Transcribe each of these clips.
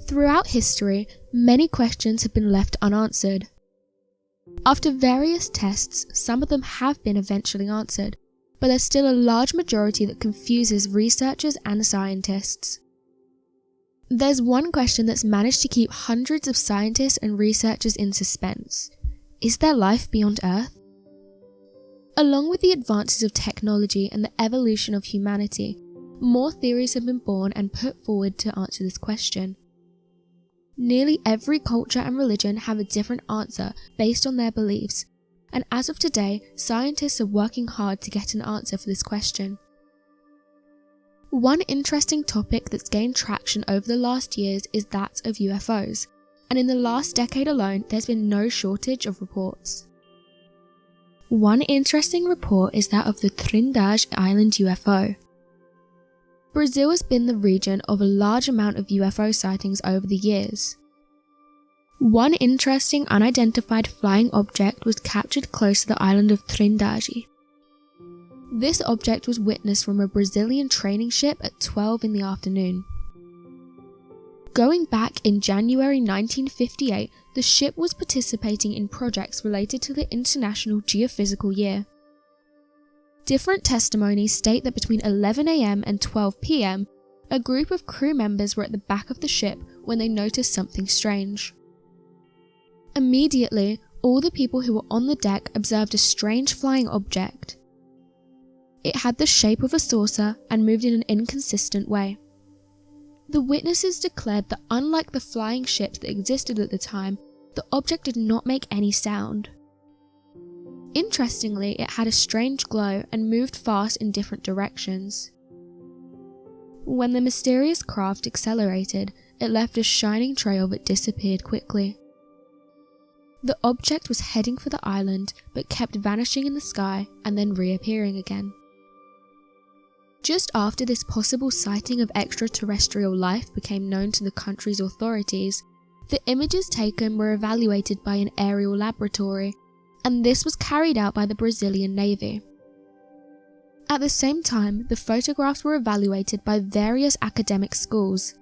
Throughout history, many questions have been left unanswered. After various tests, some of them have been eventually answered, but there's still a large majority that confuses researchers and scientists. There's one question that's managed to keep hundreds of scientists and researchers in suspense. Is there life beyond Earth? Along with the advances of technology and the evolution of humanity, more theories have been born and put forward to answer this question. Nearly every culture and religion have a different answer based on their beliefs, and as of today, scientists are working hard to get an answer for this question. One interesting topic that's gained traction over the last years is that of UFOs, and in the last decade alone, there's been no shortage of reports. One interesting report is that of the Trindade Island UFO. Brazil has been the region of a large amount of UFO sightings over the years. One interesting unidentified flying object was captured close to the island of Trindade. This object was witnessed from a Brazilian training ship at 12 in the afternoon. Going back in January 1958, the ship was participating in projects related to the International Geophysical Year. Different testimonies state that between 11 AM and 12 PM, a group of crew members were at the back of the ship when they noticed something strange. Immediately, all the people who were on the deck observed a strange flying object. It had the shape of a saucer and moved in an inconsistent way. The witnesses declared that unlike the flying ships that existed at the time, the object did not make any sound. Interestingly, it had a strange glow and moved fast in different directions. When the mysterious craft accelerated, it left a shining trail that disappeared quickly. The object was heading for the island, but kept vanishing in the sky and then reappearing again. Just after this possible sighting of extraterrestrial life became known to the country's authorities, the images taken were evaluated by an aerial laboratory, and this was carried out by the Brazilian Navy. At the same time, the photographs were evaluated by various academic schools.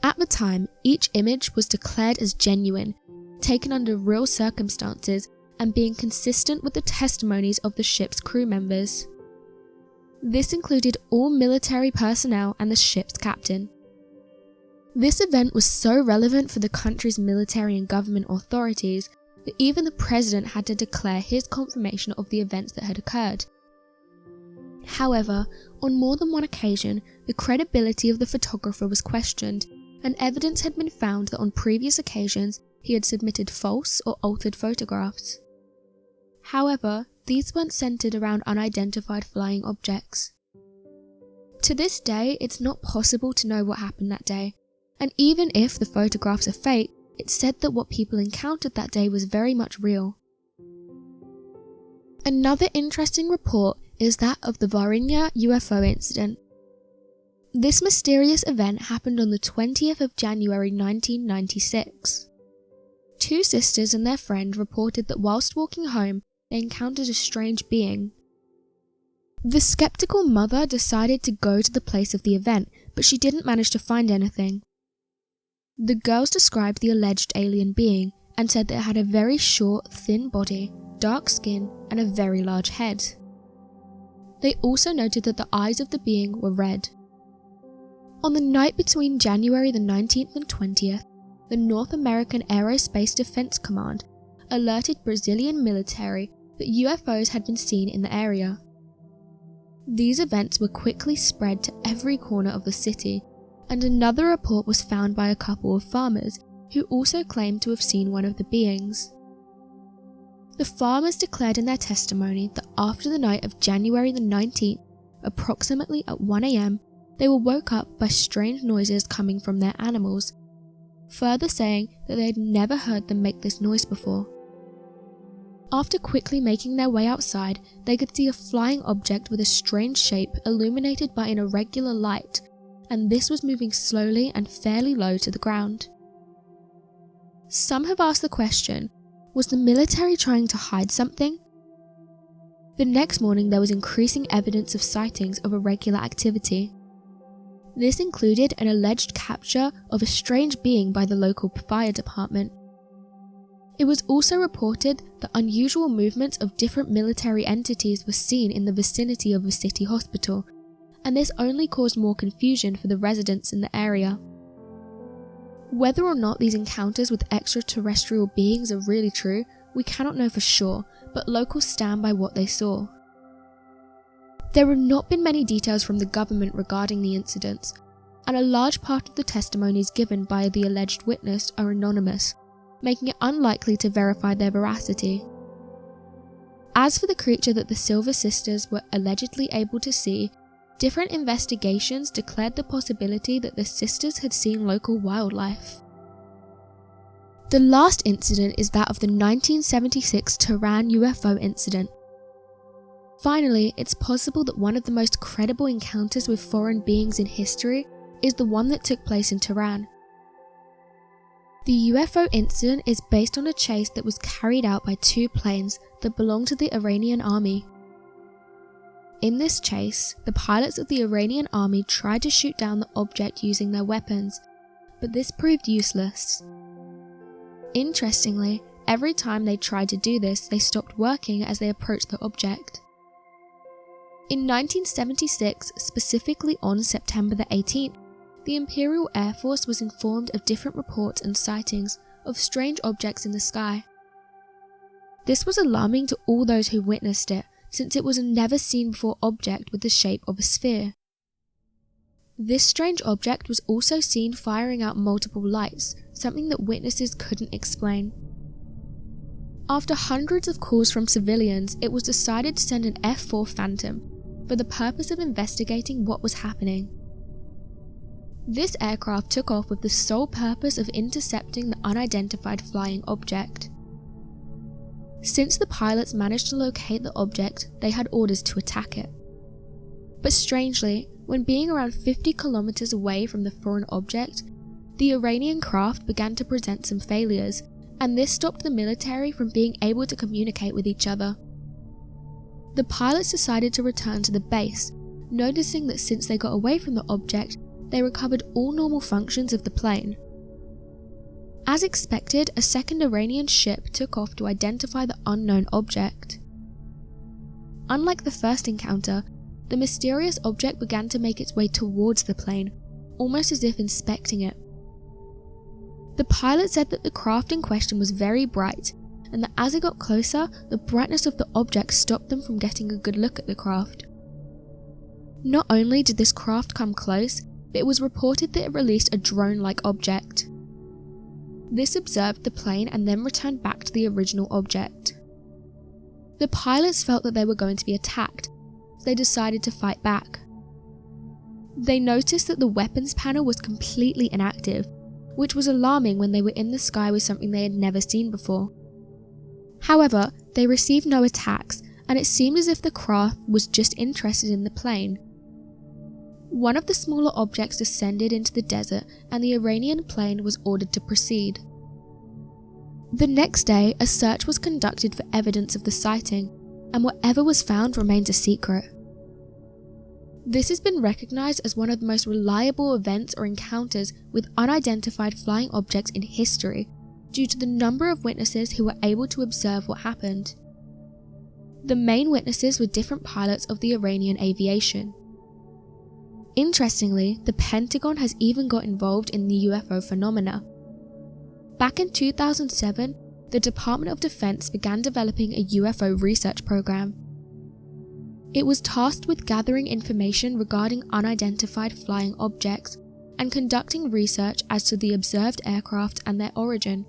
At the time, each image was declared as genuine, taken under real circumstances, and being consistent with the testimonies of the ship's crew members. This included all military personnel and the ship's captain. This event was so relevant for the country's military and government authorities that even the president had to declare his confirmation of the events that had occurred. However, on more than one occasion, the credibility of the photographer was questioned, and evidence had been found that on previous occasions he had submitted false or altered photographs. However, these weren't centered around unidentified flying objects. To this day, it's not possible to know what happened that day, and even if the photographs are fake, it's said that what people encountered that day was very much real. Another interesting report is that of the Varinia UFO Incident. This mysterious event happened on the 20th of January 1996. Two sisters and their friend reported that whilst walking home, they encountered a strange being. The skeptical mother decided to go to the place of the event, but she didn't manage to find anything. The girls described the alleged alien being and said that it had a very short, thin body, dark skin, and a very large head. They also noted that the eyes of the being were red. On the night between January the 19th and 20th, the North American Aerospace Defense Command alerted Brazilian military that UFOs had been seen in the area. These events were quickly spread to every corner of the city, and another report was found by a couple of farmers who also claimed to have seen one of the beings. The farmers declared in their testimony that after the night of January the 19th, approximately at 1 AM, they were woke up by strange noises coming from their animals, further saying that they had never heard them make this noise before. After quickly making their way outside, they could see a flying object with a strange shape illuminated by an irregular light, and this was moving slowly and fairly low to the ground. Some have asked the question, was the military trying to hide something? The next morning there was increasing evidence of sightings of irregular activity. This included an alleged capture of a strange being by the local fire department. It was also reported that unusual movements of different military entities were seen in the vicinity of a city hospital, and this only caused more confusion for the residents in the area. Whether or not these encounters with extraterrestrial beings are really true, we cannot know for sure, but locals stand by what they saw. There have not been many details from the government regarding the incidents, and a large part of the testimonies given by the alleged witness are anonymous, making it unlikely to verify their veracity. As for the creature that the Silver Sisters were allegedly able to see, different investigations declared the possibility that the sisters had seen local wildlife. The last incident is that of the 1976 Trindade UFO Incident. Finally, it's possible that one of the most credible encounters with foreign beings in history is the one that took place in Trindade. The UFO incident is based on a chase that was carried out by two planes that belonged to the Iranian army. In this chase, the pilots of the Iranian army tried to shoot down the object using their weapons, but this proved useless. Interestingly, every time they tried to do this, they stopped working as they approached the object. In 1976, specifically on September the 18th, the Imperial Air Force was informed of different reports and sightings of strange objects in the sky. This was alarming to all those who witnessed it, since it was a never-seen-before object with the shape of a sphere. This strange object was also seen firing out multiple lights, something that witnesses couldn't explain. After hundreds of calls from civilians, it was decided to send an F-4 Phantom for the purpose of investigating what was happening. This aircraft took off with the sole purpose of intercepting the unidentified flying object. Since the pilots managed to locate the object, they had orders to attack it. But strangely, when being around 50 kilometers away from the foreign object, the Iranian craft began to present some failures, and this stopped the military from being able to communicate with each other. The pilots decided to return to the base, noticing that since they got away from the object, they recovered all normal functions of the plane. As expected, a second Iranian ship took off to identify the unknown object. Unlike the first encounter, the mysterious object began to make its way towards the plane, almost as if inspecting it. The pilot said that the craft in question was very bright, and that as it got closer, the brightness of the object stopped them from getting a good look at the craft. Not only did this craft come close, but it was reported that it released a drone-like object. This observed the plane and then returned back to the original object. The pilots felt that they were going to be attacked, so they decided to fight back. They noticed that the weapons panel was completely inactive, which was alarming when they were in the sky with something they had never seen before. However, they received no attacks, and it seemed as if the craft was just interested in the plane. One of the smaller objects descended into the desert, and the Iranian plane was ordered to proceed. The next day, a search was conducted for evidence of the sighting, and whatever was found remains a secret. This has been recognized as one of the most reliable events or encounters with unidentified flying objects in history, due to the number of witnesses who were able to observe what happened. The main witnesses were different pilots of the Iranian aviation. Interestingly, the Pentagon has even got involved in the UFO phenomena. Back in 2007, the Department of Defense began developing a UFO research program. It was tasked with gathering information regarding unidentified flying objects and conducting research as to the observed aircraft and their origin.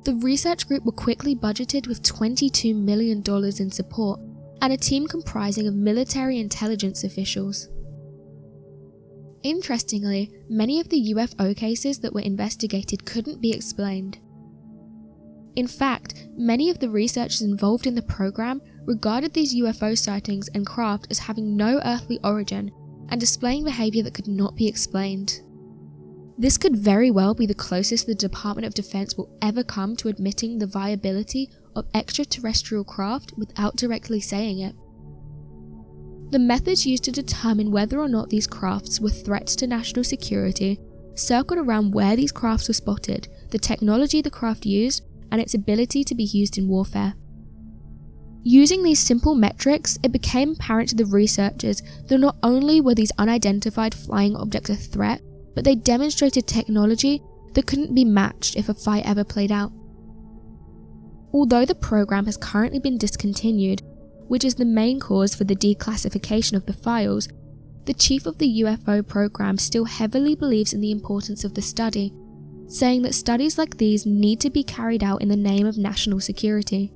The research group were quickly budgeted with $22 million in support and a team comprising of military intelligence officials. Interestingly, many of the UFO cases that were investigated couldn't be explained. In fact, many of the researchers involved in the program regarded these UFO sightings and craft as having no earthly origin and displaying behavior that could not be explained. This could very well be the closest the Department of Defense will ever come to admitting the viability of extraterrestrial craft without directly saying it. The methods used to determine whether or not these crafts were threats to national security circled around where these crafts were spotted, the technology the craft used, and its ability to be used in warfare. Using these simple metrics, it became apparent to the researchers that not only were these unidentified flying objects a threat, but they demonstrated technology that couldn't be matched if a fight ever played out. Although the program has currently been discontinued, which is the main cause for the declassification of the files, the chief of the UFO program still heavily believes in the importance of the study, saying that studies like these need to be carried out in the name of national security.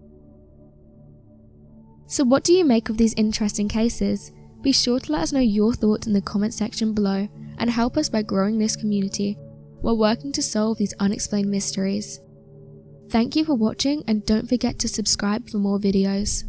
So what do you make of these interesting cases? Be sure to let us know your thoughts in the comment section below and help us by growing this community while working to solve these unexplained mysteries. Thank you for watching, and don't forget to subscribe for more videos.